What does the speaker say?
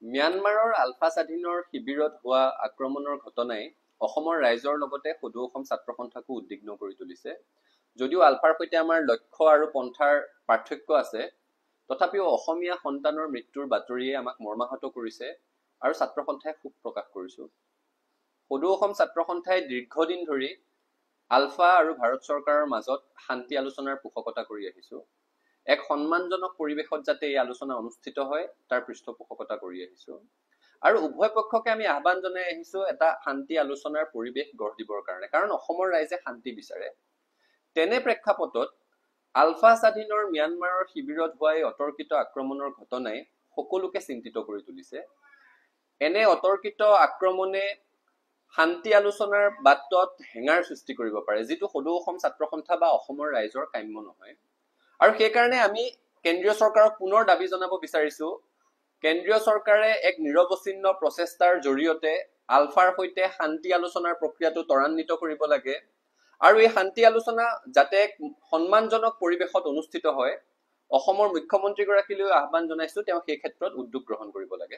ম্যানমাৰৰ আলফা স্বাধীনৰ শিবিৰত হোৱা আক্ৰমণৰ ঘটনাই অসমৰ ৰাইজৰ লগতে সদৌ অসম ছাত্ৰ সন্থাকো উদ্বিগ্ন কৰি তুলিছে। যদিও আলফাৰ সৈতে আমাৰ লক্ষ্য আৰু পন্থাৰ পাৰ্থক্য আছে, তথাপিও অসমীয়া সন্তানৰ মৃত্যুৰ বাতৰিয়ে আমাক মৰ্মাহত কৰিছে আৰু ছাত্ৰ সন্থাই শোক প্ৰকাশ কৰিছো। সদৌ অসম ছাত্ৰ সন্থাই দীৰ্ঘদিন ধৰি আলফা আৰু ভাৰত চৰকাৰৰ মাজত শান্তি আলোচনাৰ পোষকতা কৰি আহিছো। এক সন্মানজনক পৰিৱেশত যাতে এই আলোচনা অনুষ্ঠিত হয় তাৰ পৃষ্ঠপোষকতা কৰি আহিছো আৰু উভয় পক্ষকে আমি আহ্বান জনাই আহিছো এটা শান্তি আলোচনাৰ পৰিৱেশ গঢ় দিবৰ কাৰণে, কাৰণ অসমৰ ৰাইজে শান্তি বিচাৰে। তেনে প্ৰেক্ষাপটত আলফা স্বাধীনৰ ম্যানমাৰৰ শিবিৰত হোৱা এই অতৰ্কিত আক্ৰমণৰ ঘটনাই সকলোকে চিন্তিত কৰি তুলিছে। এনে অতৰ্কিত আক্ৰমণে শান্তি আলোচনাৰ বাটত হেঙাৰ সৃষ্টি কৰিব পাৰে, যিটো সদৌ অসম ছাত্ৰ সন্থা বা অসমৰ ৰাইজৰ কাম্য নহয়। আৰু সেইকাৰণে আমি কেন্দ্ৰীয় চৰকাৰক পুনৰ দাবী জনাব বিচাৰিছো, কেন্দ্ৰীয় চৰকাৰে এক নিৰৱচ্ছিন্ন প্ৰচেষ্টাৰ জৰিয়তে আলফাৰ সৈতে শান্তি আলোচনাৰ প্ৰক্ৰিয়াটো ত্বৰান্বিত কৰিব লাগে আৰু এই শান্তি আলোচনা যাতে এক সন্মানজনক পৰিৱেশত অনুষ্ঠিত হয়, অসমৰ মুখ্যমন্ত্ৰীগৰাকীলৈ আহ্বান জনাইছো তেওঁ সেই ক্ষেত্ৰত উদ্যোগ গ্ৰহণ কৰিব লাগে।